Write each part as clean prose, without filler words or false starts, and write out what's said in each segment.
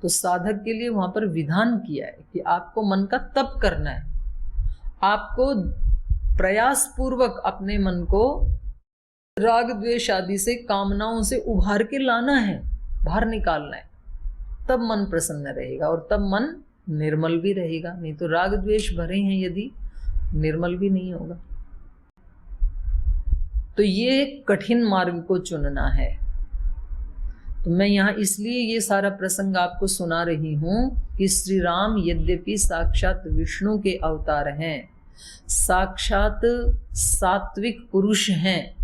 तो साधक के लिए वहां पर विधान किया है कि आपको मन का तप करना है, आपको प्रयास पूर्वक अपने मन को राग द्वेष आदि से, कामनाओं से उभार के लाना है, बाहर निकालना है, तब मन प्रसन्न रहेगा और तब मन निर्मल भी रहेगा। नहीं तो राग द्वेष भरे हैं यदि, निर्मल भी नहीं होगा। तो ये कठिन मार्ग को चुनना है। तो मैं यहाँ इसलिए ये सारा प्रसंग आपको सुना रही हूं कि श्री राम यद्यपि साक्षात विष्णु के अवतार हैं, साक्षात सात्विक पुरुष हैं,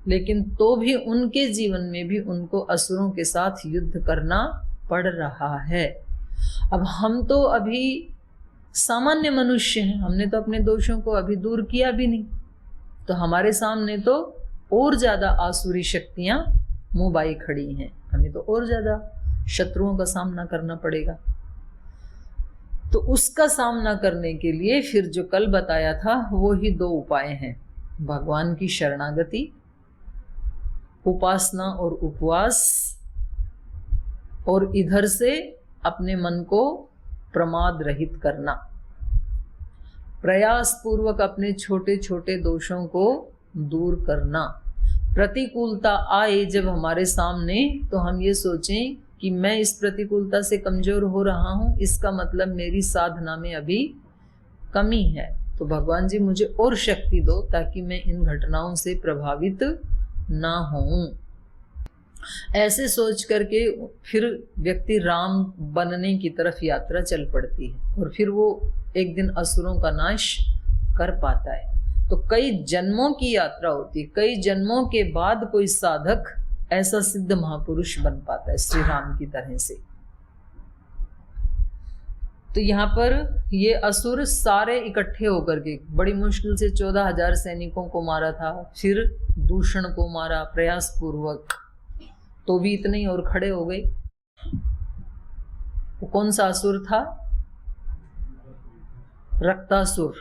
लेकिन तो भी उनके जीवन में भी उनको असुरों के साथ युद्ध करना पड़ रहा है। अब हम तो अभी सामान्य मनुष्य हैं, हमने तो अपने दोषों को अभी दूर किया भी नहीं, तो हमारे सामने तो और ज्यादा आसुरी शक्तियां मुंह बाई खड़ी हैं, हमें तो और ज्यादा शत्रुओं का सामना करना पड़ेगा। तो उसका सामना करने के लिए फिर जो कल बताया था वो ही 2 उपाय हैं, भगवान की शरणागति, उपासना और उपवास, और इधर से अपने मन को प्रमाद रहित करना, प्रयास पूर्वक अपने छोटे छोटे दोषों को दूर करना। प्रतिकूलता आए जब हमारे सामने तो हम ये सोचें कि मैं इस प्रतिकूलता से कमजोर हो रहा हूं, इसका मतलब मेरी साधना में अभी कमी है, तो भगवान जी मुझे और शक्ति दो ताकि मैं इन घटनाओं से प्रभावित ना हूं। ऐसे सोच करके फिर व्यक्ति राम बनने की तरफ यात्रा चल पड़ती है और फिर वो एक दिन असुरों का नाश कर पाता है। तो कई जन्मों की यात्रा होती है, कई जन्मों के बाद कोई साधक ऐसा सिद्ध महापुरुष बन पाता है श्री राम की तरह से। तो यहाँ पर ये असुर सारे इकट्ठे होकर के बड़ी मुश्किल से 14,000 सैनिकों को मारा था, फिर दूषण को मारा प्रयास पूर्वक, तो भी इतने ही और खड़े हो गए। वो कौन सा असुर था? रक्तासुर,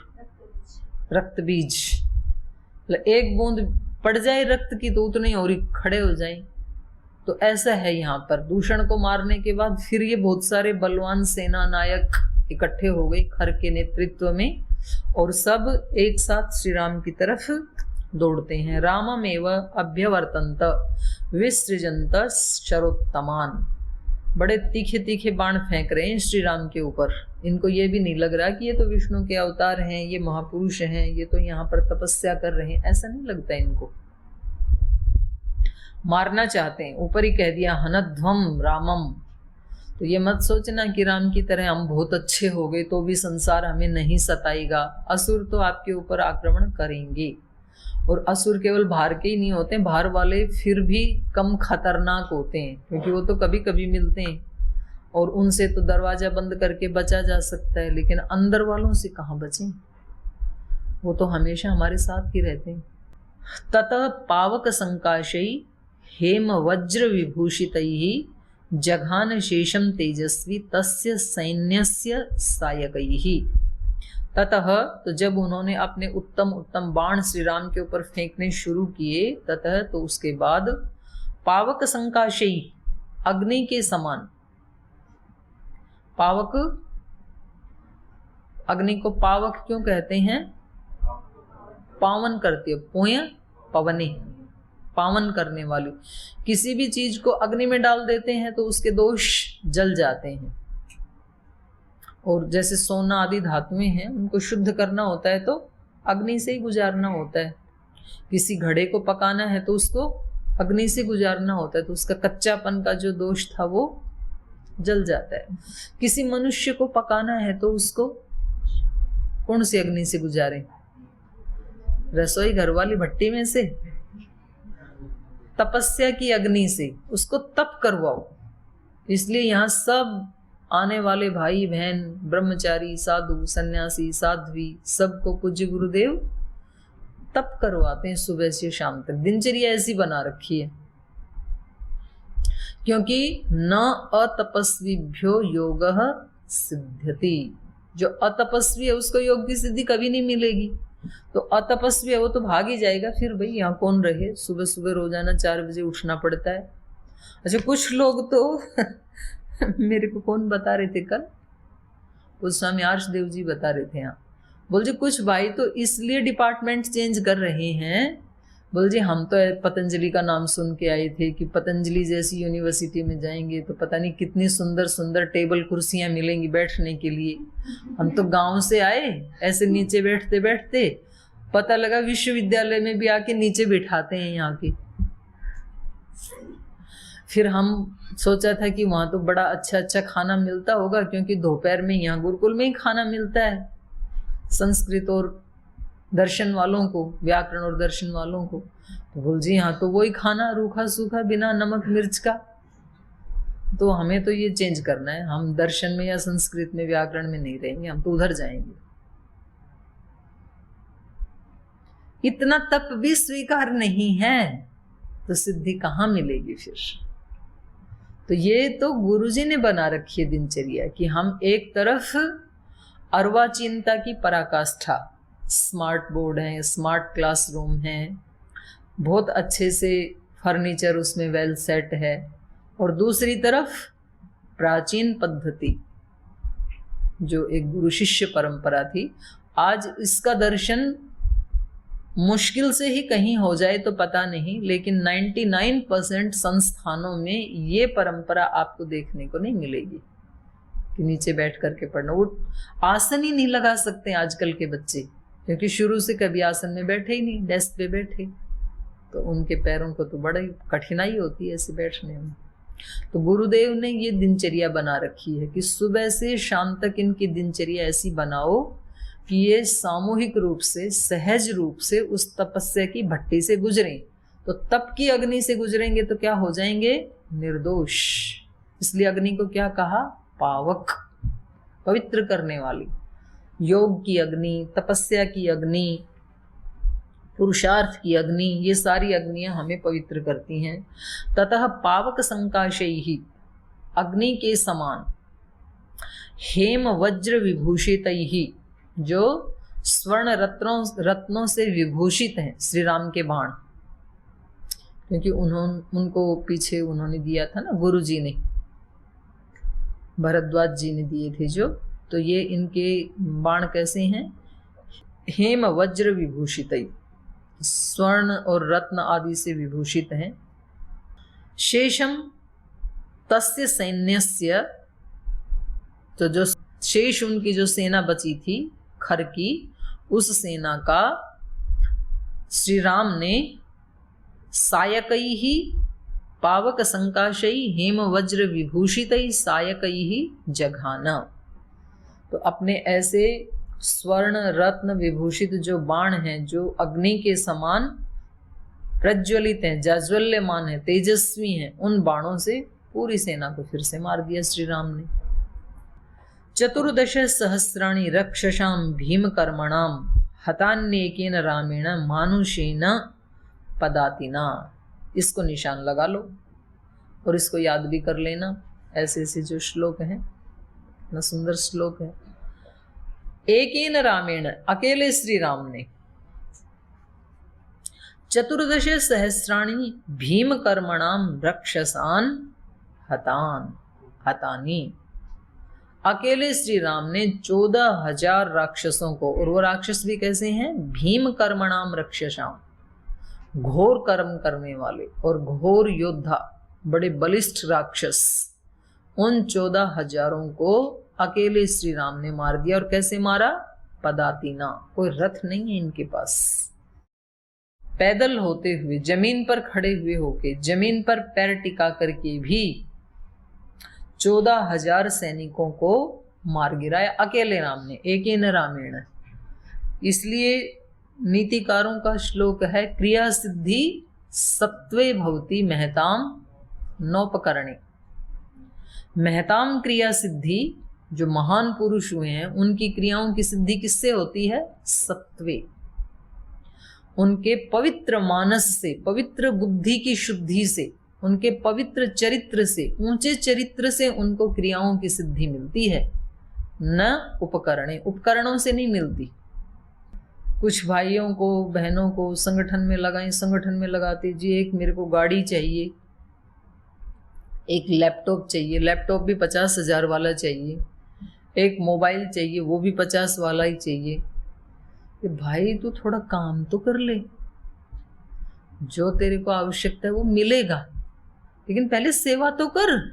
रक्त बीज। एक बूंद पड़ जाए रक्त की तो उतने और खड़े हो जाए। तो ऐसा है यहाँ पर, दूषण को मारने के बाद फिर ये बहुत सारे बलवान सेना नायक इकट्ठे हो गए खर के नेतृत्व में, और सब एक साथ श्री राम की तरफ दौड़ते हैं। राममेव अभ्यवर्तन्त विसृजन्त शरोत्तमान। बड़े तीखे तीखे बाण फेंक रहे हैं श्री राम के ऊपर। इनको ये भी नहीं लग रहा कि ये तो विष्णु के अवतार हैं, ये महापुरुष हैं, ये तो यहाँ पर तपस्या कर रहे हैं, ऐसा नहीं लगता इनको। मारना चाहते हैं, ऊपर ही कह दिया हनध्वम रामम। तो ये मत सोचना कि राम की तरह हम बहुत अच्छे हो गए तो भी संसार हमें नहीं सताएगा। असुर तो आपके ऊपर आक्रमण करेंगे, और असुर केवल बाहर के ही नहीं होते, बाहर वाले फिर भी कम खतरनाक होते हैं, क्योंकि वो तो कभी कभी मिलते हैं और उनसे तो दरवाजा बंद करके बचा जा सकता है, लेकिन अंदर वालों से कहाँ बचें, वो तो हमेशा हमारे साथ ही रहते हैं। ततः पावक संकाशई हेम वज्र विभूषितैहि जघान शेषम तेजस्वी तस्य सैन्यस्य सायकैहि। ततः, तो जब उन्होंने अपने उत्तम उत्तम बाण श्री राम के ऊपर फेंकने शुरू किए, ततः, तो उसके बाद पावक संकाशई, अग्नि के समान। पावक, अग्नि को पावक क्यों कहते हैं? पावन करती है, पोय पवने, पावन करने वाली। किसी भी चीज को अग्नि में डाल देते हैं तो उसके दोष जल जाते हैं। और जैसे सोना आदि धातुएं हैं, उनको शुद्ध करना होता है तो अग्नि से ही गुजारना होता है। किसी घड़े को पकाना है तो उसको अग्नि से गुजारना होता है, तो उसका कच्चापन का जो दोष था वो जल जाता है। किसी मनुष्य को पकाना है तो उसको कौन सी अग्नि से गुजारे? रसोई घर वाली भट्टी में से, तपस्या की अग्नि से उसको तप करवाओ। इसलिए यहाँ सब आने वाले भाई बहन, ब्रह्मचारी, साधु, सन्यासी, साध्वी, सबको पूज्य गुरुदेव तप करवाते हैं सुबह से शाम तक। दिनचर्या ऐसी बना रखी है, क्योंकि न अतपस्वीभ्यो योगः सिद्ध्यति। जो अतपस्वी है उसको योग की सिद्धि कभी नहीं मिलेगी। तो अतपस्वी है वो तो भाग ही जाएगा। फिर भाई यहाँ कौन रहे, सुबह सुबह रोजाना 4 बजे उठना पड़ता है। अच्छा, कुछ लोग तो मेरे को कौन बता रहे थे कल, वो स्वामी आर्षदेव जी बता रहे थे। यहाँ बोल जी कुछ भाई तो इसलिए डिपार्टमेंट चेंज कर रहे हैं, बोल जी हम तो पतंजलि का नाम सुन के आए थे कि पतंजलि जैसी यूनिवर्सिटी में जाएंगे तो पता नहीं कितनी सुंदर सुंदर टेबल कुर्सियां मिलेंगी बैठने के लिए। हम तो गांव से आए, ऐसे नीचे बैठते बैठते पता लगा विश्वविद्यालय में भी आके नीचे बिठाते हैं यहाँ के। फिर हम सोचा था कि वहाँ तो बड़ा अच्छा अच्छा खाना मिलता होगा, क्योंकि दोपहर में यहाँ गुरुकुल में ही खाना मिलता है संस्कृत और दर्शन वालों को, व्याकरण और दर्शन वालों को। तो बोल जी हाँ तो वही खाना रूखा सूखा बिना नमक मिर्च का। तो हमें तो ये चेंज करना है, हम दर्शन में या संस्कृत में व्याकरण में नहीं रहेंगे, हम तो उधर जाएंगे। इतना तप भी स्वीकार नहीं है तो सिद्धि कहाँ मिलेगी फिर। तो ये तो गुरुजी ने बना रखी है दिनचर्या कि हम एक तरफ अर्वाचीनता की पराकाष्ठा, स्मार्ट बोर्ड है, स्मार्ट क्लासरूम है, बहुत अच्छे से फर्नीचर उसमें वेल सेट है, और दूसरी तरफ प्राचीन पद्धति जो एक गुरु शिष्य परंपरा थी। आज इसका दर्शन मुश्किल से ही कहीं हो जाए तो पता नहीं, लेकिन 99% संस्थानों में ये परंपरा आपको देखने को नहीं मिलेगी कि नीचे बैठ करके पढ़ना। वो आसन ही नहीं लगा सकते आजकल के बच्चे, क्योंकि शुरू से कभी आसन में बैठे ही नहीं, डेस्क पे बैठे, तो उनके पैरों को तो बड़ी कठिनाई होती है ऐसे बैठने में। तो गुरुदेव ने ये दिनचर्या बना रखी है कि सुबह से शाम तक इनकी दिनचर्या ऐसी बनाओ कि ये सामूहिक रूप से, सहज रूप से उस तपस्या की भट्टी से गुजरें। तो तप की अग्नि से गुजरेंगे तो क्या हो जाएंगे? निर्दोष। इसलिए अग्नि को क्या कहा? पावक, पवित्र करने वाली। योग की अग्नि, तपस्या की अग्नि, पुरुषार्थ की अग्नि, ये सारी अग्नियां हमें पवित्र करती हैं। ततः पावक संकाशैहि, अग्नि के समान, हेम वज्र विभूषितैहि, जो स्वर्ण रत्नों से विभूषित हैं श्री राम के बाण, क्योंकि उनको पीछे उन्होंने दिया था ना, गुरु जी ने, भरद्वाज जी ने दिए थे जो। तो ये इनके बाण कैसे हैं? हेम वज्र विभूषित, स्वर्ण और रत्न आदि से विभूषित हैं। शेषम तस्य सैन्यस्य, तो जो शेष उनकी जो सेना बची थी खर की, उस सेना का श्री राम ने सायकैहि पावक संकाशैहि हेम वज्र विभूषितैहि सायकैहि जघाना। तो अपने ऐसे स्वर्ण रत्न विभूषित जो बाण हैं, जो अग्नि के समान प्रज्वलित हैं, जाज्वल्यमान है, तेजस्वी हैं, उन बाणों से पूरी सेना को फिर से मार दिया श्री राम ने। 14 सहस्राणि रक्षसां भीम कर्मणाम हतान्येकेन रामेण मानुषेण पदातिना। इसको निशान लगा लो और इसको याद भी कर लेना। ऐसे ऐसे जो श्लोक हैं, इतना सुंदर श्लोक है। एकेन रामेण, अकेले श्री राम ने, 14 सहस्राणि भीम कर्मणाम रक्षसान हतानी। अकेले श्री राम ने 14,000 राक्षसों को, और वो राक्षस भी कैसे हैं? भीम कर्मणाम रक्षसाम, घोर कर्म करने वाले और घोर योद्धा, बड़े बलिष्ठ राक्षस, उन 14,000 को अकेले श्री राम ने मार दिया। और कैसे मारा? पदातिना, कोई रथ नहीं है इनके पास, पैदल होते हुए, जमीन पर खड़े हुए होके, जमीन पर पैर टिका करके भी 14,000 सैनिकों को मार गिराया अकेले राम ने, एकेन रामेण। इसलिए नीतिकारों का श्लोक है, क्रिया सिद्धि सत्वे भवति महताम नौपकरणे। महताम क्रिया सिद्धि, जो महान पुरुष हुए हैं, उनकी क्रियाओं की सिद्धि किससे होती है? सत्वे। उनके पवित्र मानस से, पवित्र बुद्धि की शुद्धि से, उनके पवित्र चरित्र से, ऊंचे चरित्र से उनको क्रियाओं की सिद्धि मिलती है, न उपकरणे, उपकरणों से नहीं मिलती। कुछ भाइयों को, बहनों को संगठन में लगाएं, संगठन में लगाते जी एक मेरे को गाड़ी चाहिए, एक लैपटॉप चाहिए, लैपटॉप भी 50,000 वाला चाहिए, एक मोबाइल चाहिए, वो भी 50 वाला ही चाहिए। कि भाई तू थोड़ा काम तो कर ले, जो तेरे को आवश्यकता है वो मिलेगा, लेकिन पहले सेवा तो कर।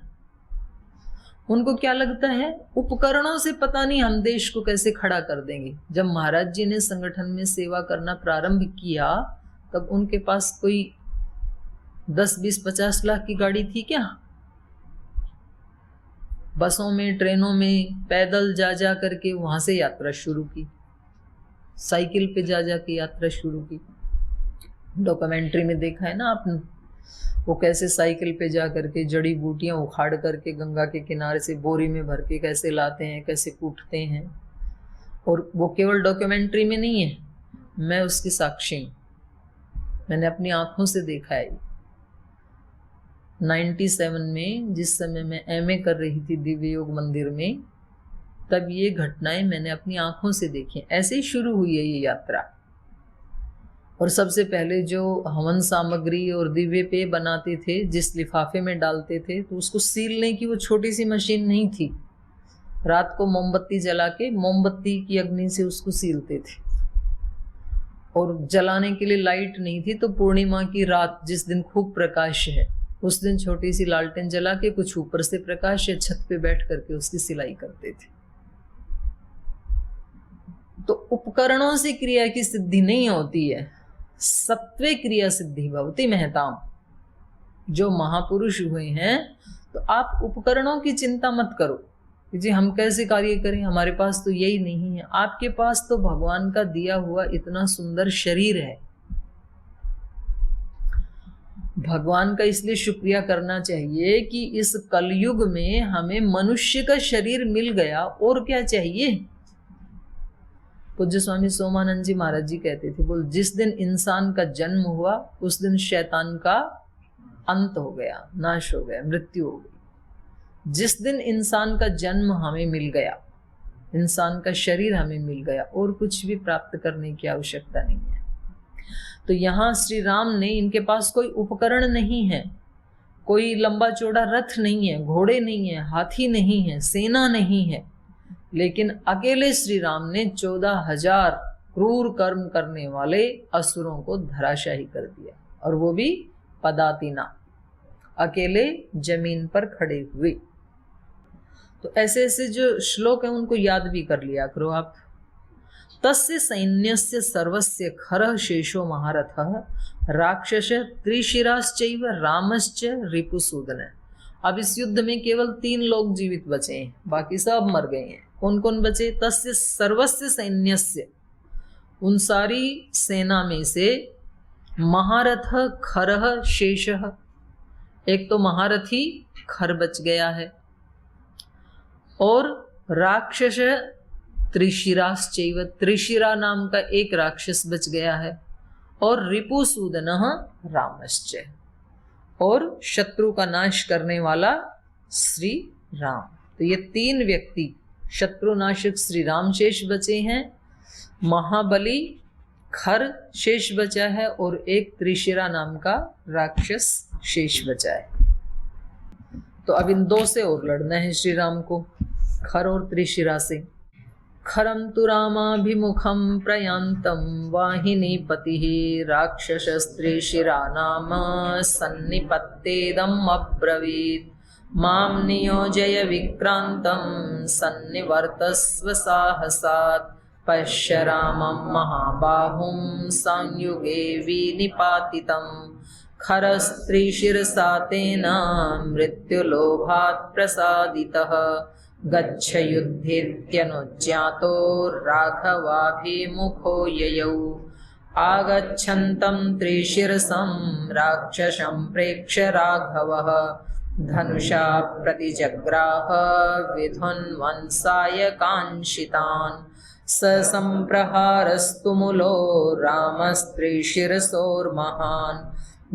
उनको क्या लगता है, उपकरणों से पता नहीं हम देश को कैसे खड़ा कर देंगे। जब महाराज जी ने संगठन में सेवा करना प्रारंभ किया तब उनके पास कोई 10, 20, 50 लाख की गाड़ी थी क्या? बसों में, ट्रेनों में, पैदल जा जा करके वहां से यात्रा शुरू की, साइकिल पे जा जा के यात्रा शुरू की। डॉक्यूमेंट्री में देखा है ना आपने, वो कैसे साइकिल पे जा करके जड़ी बूटियां उखाड़ करके गंगा के किनारे से बोरी में भर के कैसे लाते हैं, कैसे कूटते हैं। और वो केवल डॉक्यूमेंट्री में नहीं है, मैं उसकी साक्षी हूँ, मैंने अपनी आंखों से देखा है। 97 में जिस समय मैं एमए कर रही थी दिव्य योग मंदिर में, तब ये घटनाएं मैंने अपनी आंखों से देखी। ऐसे ही शुरू हुई है ये यात्रा। और सबसे पहले जो हवन सामग्री और दिव्य पेय बनाते थे, जिस लिफाफे में डालते थे, तो उसको सीलने की वो छोटी सी मशीन नहीं थी, रात को मोमबत्ती जला के मोमबत्ती की अग्नि से उसको सीलते थे। और जलाने के लिए लाइट नहीं थी, तो पूर्णिमा की रात जिस दिन खूब प्रकाश है, उस दिन छोटी सी लालटेन जला के कुछ ऊपर से प्रकाश है, छत पे बैठ करके उसकी सिलाई करते थे। तो उपकरणों से क्रिया की सिद्धि नहीं होती है, सत्वे क्रिया सिद्धि भवति महताम। जो महापुरुष हुए हैं, तो आप उपकरणों की चिंता मत करो जी हम कैसे कार्य करें, हमारे पास तो यही नहीं है। आपके पास तो भगवान का दिया हुआ इतना सुंदर शरीर है। भगवान का इसलिए शुक्रिया करना चाहिए कि इस कलयुग में हमें मनुष्य का शरीर मिल गया, और क्या चाहिए। पूज्य स्वामी सोमानंद जी महाराज जी कहते थे, बोल जिस दिन इंसान का जन्म हुआ उस दिन शैतान का अंत हो गया, नाश हो गया, मृत्यु हो गई। जिस दिन इंसान का जन्म हमें मिल गया, इंसान का शरीर हमें मिल गया, और कुछ भी प्राप्त करने की आवश्यकता नहीं है। तो यहाँ श्री राम ने, इनके पास कोई उपकरण नहीं है, कोई लंबा चौड़ा रथ नहीं है, घोड़े नहीं है, हाथी नहीं है, सेना नहीं है, लेकिन अकेले श्री राम ने 14,000 क्रूर कर्म करने वाले असुरों को धराशाही कर दिया, और वो भी पदातिना, अकेले जमीन पर खड़े हुए। तो ऐसे ऐसे जो श्लोक है उनको याद भी कर लिया करो आप। तस्य सैन्यस्य सर्वस्य खरः शेषो महारथः राक्षस त्रिशिराश्चैव रामश्च रिपुसूदन। अब इस युद्ध में केवल 3 लोग जीवित बचे हैं, बाकी सब मर गए हैं। कौन कौन बचे? तस्य सर्वस्य सैन्यस्य, उन सारी सेना में से महारथ खरः शेषः, एक तो महारथी खर बच गया है, और राक्षस त्रिशिराश्चैव, त्रिशिरा नाम का एक राक्षस बच गया है, और रिपुसूदनः रामश्च, और शत्रु का नाश करने वाला श्री राम। तो ये 3 व्यक्ति शत्रुनाशक श्री राम शेष बचे हैं, महाबली खर शेष बचा है, और एक त्रिशिरा नाम का राक्षस शेष बचा है। तो अब इन 2 से और लड़ना है श्री राम को, खर और त्रिशिरा से। खरम तु रामाभिमुखम प्रयांतम वाहिनी पति राक्षसस्त्रिशिरा नाम सन्निपत्तेदम अब्रवीत् मां नियोजय विक्रांतं सन्निवर्तस्व साहसात् पश्य रामं महाबाहुं संयुगे विनिपातितं खरस्त्रिशिरसा तेन मृत्युलोभात् प्रसादितः गच्छ युद्धेत्यनुज्ञातो राघवाभिमुखो ययौ आगच्छन्तं त्रिशिरसं राक्षसं प्रेक्ष्य राघवः धनुषा प्रतिजग्राह विधुन्वंसाय कांक्षितान् ससंप्रहारस्तु मूलो रामस्त्रिशिरसोर्महान्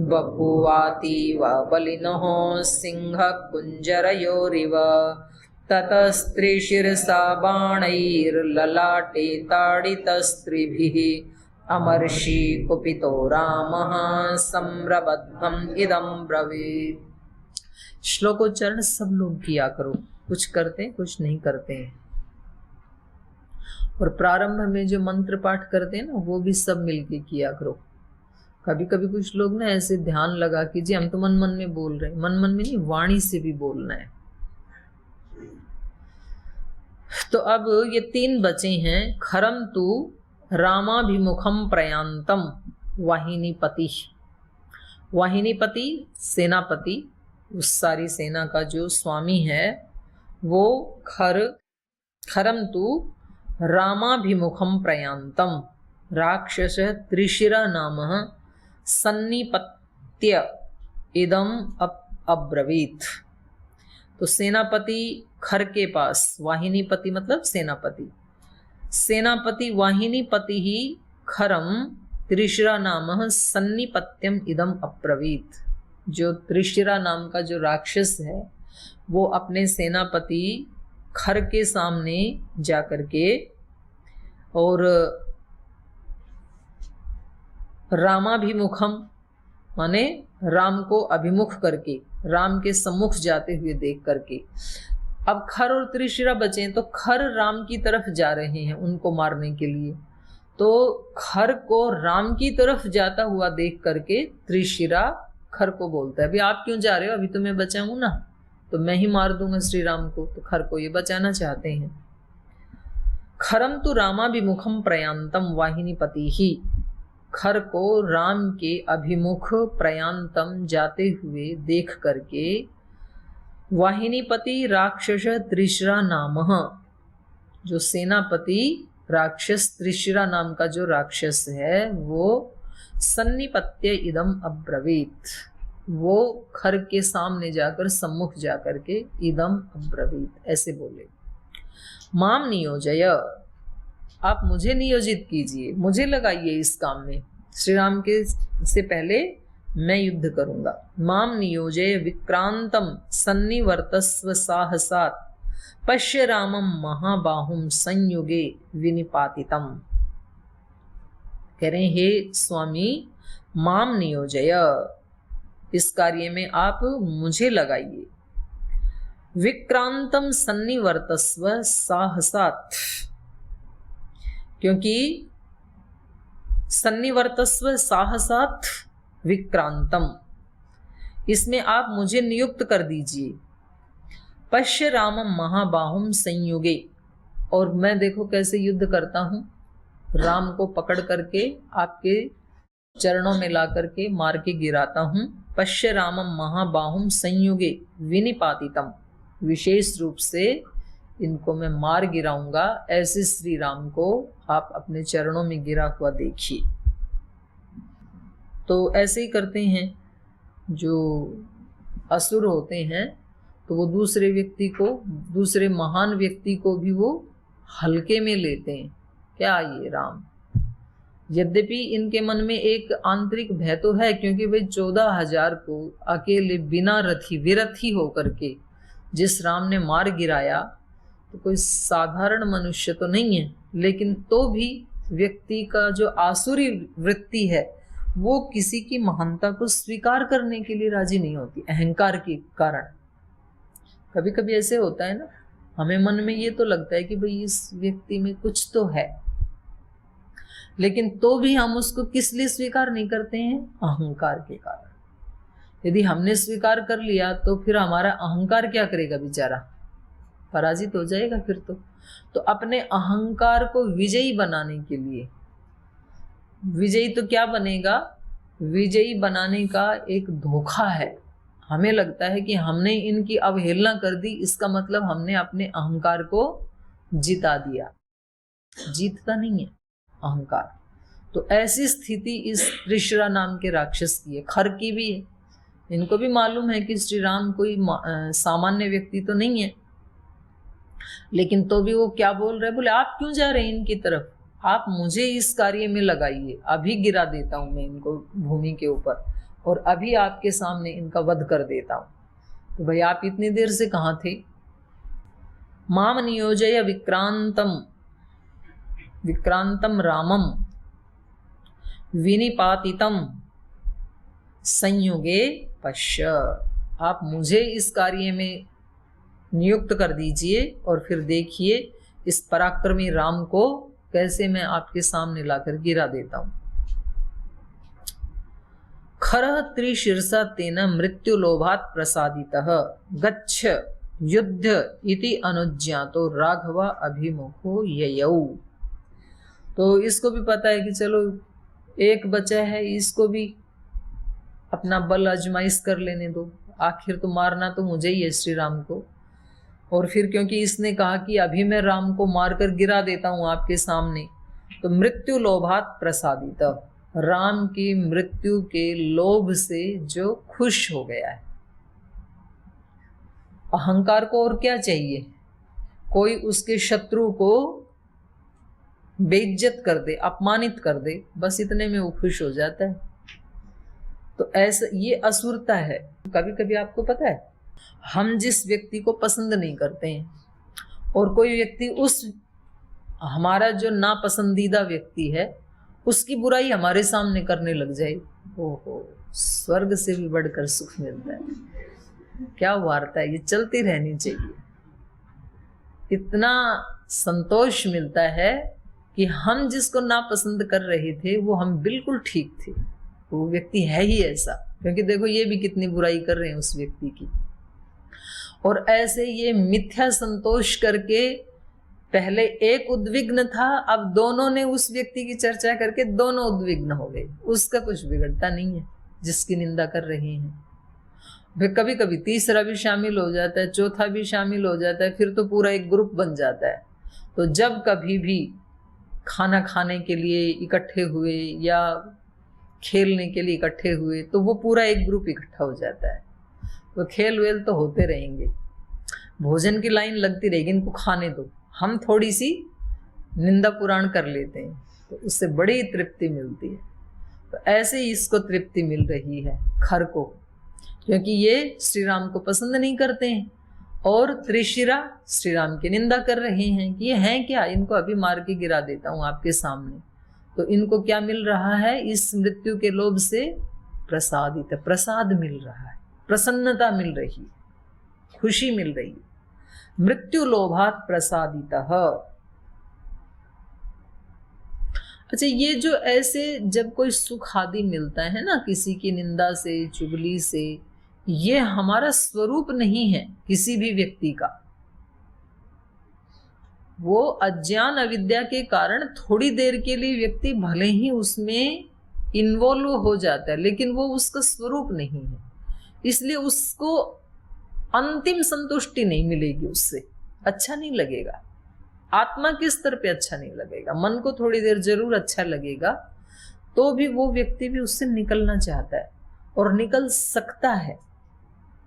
बभूवातीव बलिनः सिंहकुञ्जरयोरिव ततस्त्रिशिरसा बाणैर्ललाटे ताडितस्त्रिभिः अमर्षि कुपितो रामः सम्रबद्धम् इदं ब्रवीत्। श्लोकोच्चारण सब लोग किया करो, कुछ करते हैं कुछ नहीं करते हैं। और प्रारंभ में जो मंत्र पाठ करते हैं ना, वो भी सब मिलके किया करो। कभी कभी कुछ लोग ना ऐसे ध्यान लगा कि जी हम तो मन मन में बोल रहे हैं, मन मन में नहीं, वाणी से भी बोलना है। तो अब ये 3 बचे हैं। खरम तु रामाभिमुखम प्रयांतम वाहिनीपति। वाहिनीपति सेनापति, उस सारी सेना का जो स्वामी है वो खरम तु रामाभिमुखम प्रयांतम राक्षस त्रिशिरा नाम सन्निपत्य इदम अब्रवीत। तो सेनापति खर के पास, वाहिनीपति मतलब सेनापति, सेनापति वाहिनीपति ही खरम त्रिशिरा नाम सन्निपत्यम इदम अब्रवीत। जो त्रिशिरा नाम का जो राक्षस है वो अपने सेनापति खर के सामने जाकर के और रामाभिमुखम माने राम को अभिमुख करके, राम के सम्मुख जाते हुए देख करके। अब खर और त्रिशिरा बचे, तो खर राम की तरफ जा रहे हैं उनको मारने के लिए, तो खर को राम की तरफ जाता हुआ देख करके त्रिशिरा खर को बोलता है, अभी आप क्यों जा रहे हो, अभी तो मैं बचा हूं ना, तो मैं ही मार दूंगा श्री राम को। तो खर को ये बचाना चाहते हैं। खरम तो रामाभिमुखम प्रयांतम वाहिनीपति ही, खर को राम के अभिमुख प्रयांतम जाते हुए देख करके वाहिनीपति राक्षस त्रिशिरा नाम, जो सेनापति राक्षस त्रिशिरा नाम का जो राक्षस है वो सन्निपत्य इदम अब्रवीत, वो खर के सामने जाकर सम्मुख जाकर के इदम अब्रवीत ऐसे बोले, माम नियोजय, आप मुझे नियोजित कीजिए, मुझे लगाइए इस काम में, श्री राम के से पहले मैं युद्ध करूंगा। माम नियोजय विक्रांतम सन्निवर्तस्व साहसात् पश्य रामम महाबाहुम संयुगे विनिपातितम। कह रहे हे स्वामी, माम नियोजय, इस कार्य में आप मुझे लगाइए। विक्रांतम सन्निवर्तस्व साहसात्, क्योंकि सन्निवर्तस्व साहसात् विक्रांतम, इसमें आप मुझे नियुक्त कर दीजिए। पश्य रामम महाबाहुम संयुगे, और मैं देखो कैसे युद्ध करता हूं, राम को पकड़ करके आपके चरणों में ला करके मार के गिराता हूं। पश्य रामम महाबाहुम संयुगे विनिपातितम, विशेष रूप से इनको मैं मार गिराऊंगा, ऐसे श्री राम को आप अपने चरणों में गिरा हुआ देखिए। तो ऐसे ही करते हैं जो असुर होते हैं, तो वो दूसरे व्यक्ति को, दूसरे महान व्यक्ति को भी वो हल्के में लेते हैं। क्या ये राम, यद्यपि इनके मन में एक आंतरिक भय तो है, क्योंकि वे 14,000 को अकेले बिना रथी विरथी होकर के जिस राम ने मार गिराया, तो कोई साधारण मनुष्य तो नहीं है, लेकिन तो भी व्यक्ति का जो आसुरी वृत्ति है वो किसी की महानता को स्वीकार करने के लिए राजी नहीं होती, अहंकार के कारण। कभी कभी ऐसे होता है ना, हमें मन में ये तो लगता है कि भाई इस व्यक्ति में कुछ तो है, लेकिन तो भी हम उसको किस लिए स्वीकार नहीं करते हैं, अहंकार के कारण। यदि हमने स्वीकार कर लिया तो फिर हमारा अहंकार क्या करेगा, बेचारा पराजित हो जाएगा फिर तो अपने अहंकार को विजयी बनाने के लिए, विजयी तो क्या बनेगा, विजयी बनाने का एक धोखा है। हमें लगता है कि हमने इनकी अवहेलना कर दी, इसका मतलब हमने अपने अहंकार को जिता दिया। जीतता नहीं है अहंकार। तो ऐसी स्थिति इस त्रिशिरा नाम के राक्षस की है, खर की भी है। इनको भी मालूम है कि श्री राम कोई सामान्य व्यक्ति तो नहीं है, लेकिन तो भी वो क्या बोल रहे, बोले आप क्यों जा रहे हैं इनकी तरफ, आप मुझे इस कार्य में लगाइए, अभी गिरा देता हूं मैं इनको भूमि के ऊपर, और अभी आपके सामने इनका वध कर देता हूं। तो भाई आप इतनी देर से कहां थे। माम नियोजय विक्रांतम रामम विनिपातितम संयुगे पश्य, आप मुझे इस कार्य में नियुक्त कर दीजिए और फिर देखिए इस पराक्रमी राम को कैसे मैं आपके सामने लाकर गिरा देता हूं। खरः त्रिशीर्षा तेन मृत्यु लोभात् प्रसादितः गच्छ युद्ध इति अनुज्ञातो राघव अभिमुखो ययौ। तो इसको भी पता है कि चलो एक बचा है, इसको भी अपना बल आजमाइश कर लेने दो, आखिर तो मारना तो मुझे ही है श्री राम को। और फिर क्योंकि इसने कहा कि अभी मैं राम को मारकर गिरा देता हूं आपके सामने, तो मृत्यु लोभात् प्रसादित, राम की मृत्यु के लोभ से जो खुश हो गया है। अहंकार को और क्या चाहिए, कोई उसके शत्रु को बेइज्जत कर दे, अपमानित कर दे, बस इतने में वो खुश हो जाता है। तो ऐसा ये असुरता है। कभी कभी आपको पता है, हम जिस व्यक्ति को पसंद नहीं करते हैं और कोई व्यक्ति उस हमारा जो नापसंदीदा व्यक्ति है उसकी बुराई हमारे सामने करने लग जाए, ओहो, स्वर्ग से भी बढ़कर सुख मिलता है। क्या वार्ता है, ये चलती रहनी चाहिए। इतना संतोष मिलता है कि हम जिसको नापसंद कर रहे थे वो हम बिल्कुल ठीक थे, वो व्यक्ति है ही ऐसा, क्योंकि देखो ये भी कितनी बुराई कर रहे हैं उस व्यक्ति की। और ऐसे ये मिथ्या संतोष करके पहले एक उद्विग्न था, अब दोनों ने उस व्यक्ति की चर्चा करके दोनों उद्विग्न हो गए। उसका कुछ बिगड़ता नहीं है जिसकी निंदा कर रहे हैं। फिर कभी कभी तीसरा भी शामिल हो जाता है, चौथा भी शामिल हो जाता है, फिर तो पूरा एक ग्रुप बन जाता है। तो जब कभी भी खाना खाने के लिए इकट्ठे हुए या खेलने के लिए इकट्ठे हुए तो वो पूरा एक ग्रुप इकट्ठा हो जाता है। तो खेल वेल तो होते रहेंगे, भोजन की लाइन लगती रहेगी, इनको खाने दो, हम थोड़ी सी निंदा पुराण कर लेते हैं तो उससे बड़ी तृप्ति मिलती है। तो ऐसे ही इसको तृप्ति मिल रही है खर को, क्योंकि ये श्री राम को पसंद नहीं करते हैं और त्रिशिरा श्री राम की निंदा कर रहे हैं कि ये हैं क्या, इनको अभी मार के गिरा देता हूं आपके सामने। तो इनको क्या मिल रहा है, इस मृत्यु के लोभ से प्रसादित, प्रसाद मिल रहा है, प्रसन्नता मिल रही है, खुशी मिल रही है। मृत्यु लोभात् प्रसादितः। अच्छा, ये जो ऐसे जब कोई सुख आदि मिलता है ना किसी की निंदा से, चुगली से, ये हमारा स्वरूप नहीं है किसी भी व्यक्ति का। वो अज्ञान अविद्या के कारण थोड़ी देर के लिए व्यक्ति भले ही उसमें इन्वॉल्व हो जाता है, लेकिन वो उसका स्वरूप नहीं है, इसलिए उसको अंतिम संतुष्टि नहीं मिलेगी, उससे अच्छा नहीं लगेगा, आत्मा के स्तर पे अच्छा नहीं लगेगा। मन को थोड़ी देर जरूर अच्छा लगेगा, तो भी वो व्यक्ति भी उससे निकलना चाहता है और निकल सकता है,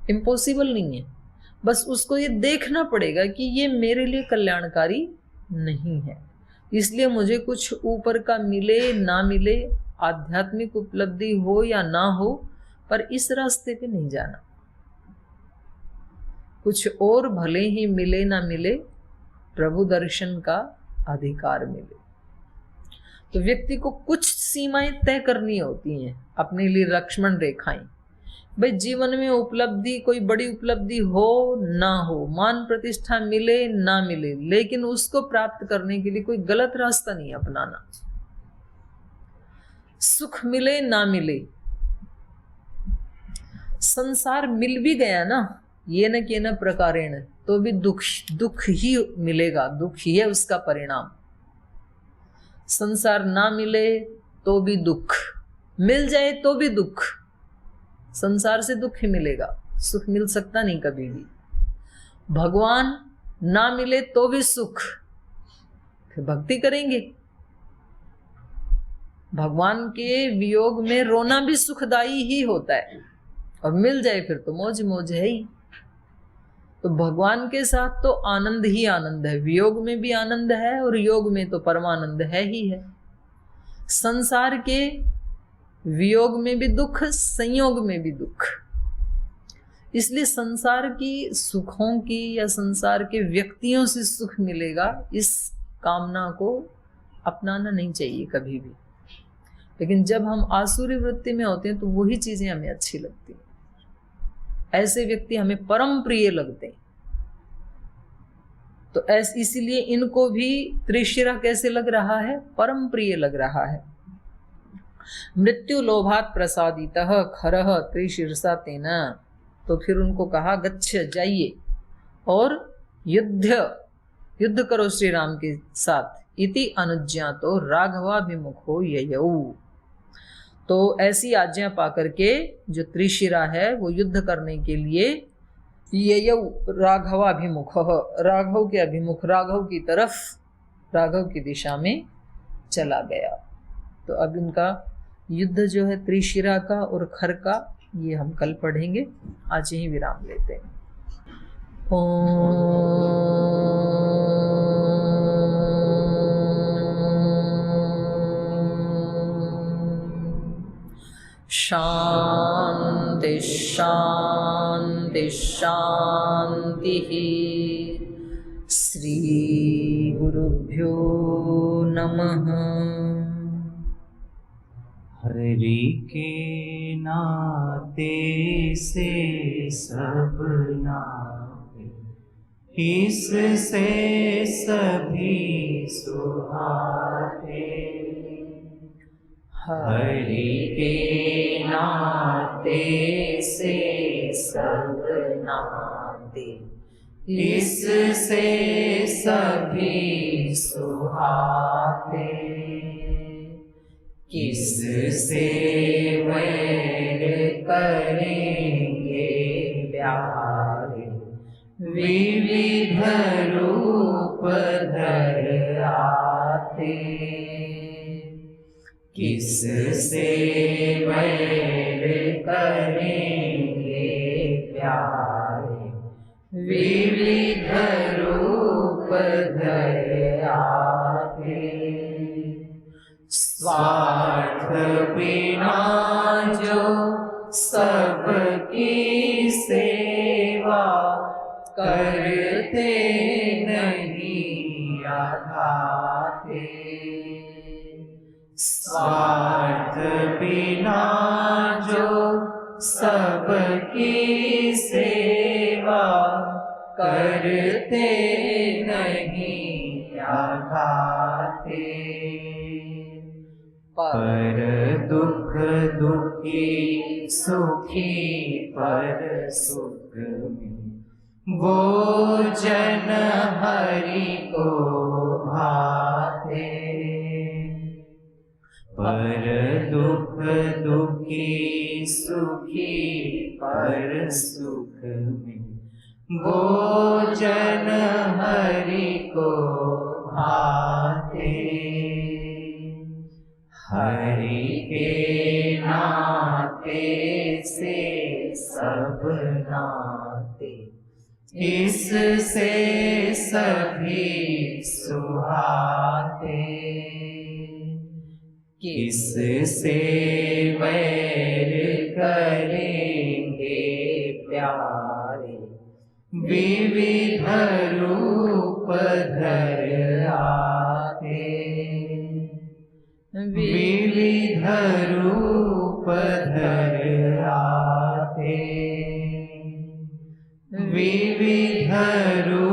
इम्पॉसिबल नहीं है। बस उसको ये देखना पड़ेगा कि ये मेरे लिए कल्याणकारी नहीं है, इसलिए मुझे कुछ ऊपर का मिले ना मिले, आध्यात्मिक उपलब्धि हो या ना हो, पर इस रास्ते पे नहीं जाना। कुछ और भले ही मिले ना मिले, प्रभु दर्शन का अधिकार मिले। तो व्यक्ति को कुछ सीमाएं तय करनी होती हैं, अपने लिए लक्ष्मण रेखाएं। भाई जीवन में उपलब्धि, कोई बड़ी उपलब्धि हो ना हो, मान प्रतिष्ठा मिले ना मिले, लेकिन उसको प्राप्त करने के लिए कोई गलत रास्ता नहीं अपनाना। सुख मिले ना मिले, संसार मिल भी गया ना, ये न के न प्रकारेण, तो भी दुख ही मिलेगा, दुख ही है उसका परिणाम। संसार ना मिले तो भी दुख, मिल जाए तो भी दुख। संसार से दुख ही मिलेगा, सुख मिल सकता नहीं कभी भी। भगवान ना मिले तो भी सुख, फिर भक्ति करेंगे। भगवान के वियोग में रोना भी सुखदाई ही होता है, और मिल जाए फिर तो मौज मौज है ही। तो भगवान के साथ तो आनंद ही आनंद है, वियोग में भी आनंद है और योग में तो परमानंद है ही है। संसार के वियोग में भी दुख, संयोग में भी दुख। इसलिए संसार की सुखों की या संसार के व्यक्तियों से सुख मिलेगा, इस कामना को अपनाना नहीं चाहिए कभी भी। लेकिन जब हम आसुरी वृत्ति में होते हैं तो वही चीजें हमें अच्छी लगती हैं। ऐसे व्यक्ति हमें परम प्रिय लगते हैं। तो इसीलिए इनको भी त्रिशिरा कैसे लग रहा है? परम प्रिय लग रहा है। मृत्यु लोभात प्रसादितः खरः त्रिशीर्षा तेना। तो फिर उनको कहा गच्छ, जाइए और युद्ध करो श्री राम के साथ। इति अनुज्ञातो राघवाभिमुखो ययौ। तो ऐसी आज्ञा पाकर के जो त्रिशिरा है वो युद्ध करने के लिए ययौ राघवाभिमुख, राघव के अभिमुख, राघव की तरफ, राघव की दिशा में चला गया। तो अब इनका युद्ध जो है त्रिशिरा का और खर का, ये हम कल पढ़ेंगे। आज यही विराम लेते हैं। शांति शांति शांति। श्री गुरुभ्यो नमः। हरि के नाते से सब नाते, इससे सभी सुहाते। हरि के नाते से सब नाते, इससे सभी सुहाते। किससे वैर करेंगे प्यारे, विविध रूप धर आते। किससे वैर करेंगे प्यारे, विविध रूप धर आते। स्वार्थ बिना जो सबकी सेवा करते नहीं आघाते। स्वार्थ बिना जो सबकी सेवा करते नहीं आघाते। पर दुख दुखी सुखी पर सुख में, वो जन हरि को भाते। पर दुख दुखी सुखी पर सुख में, वो जन हरि को भाते। हरि के नाते से सब नाते, इससे सभी सुहाते। किससे वैर करेंगे प्यारे, विविध रूप धर आते। विविध रूप धर आते। विविध रूप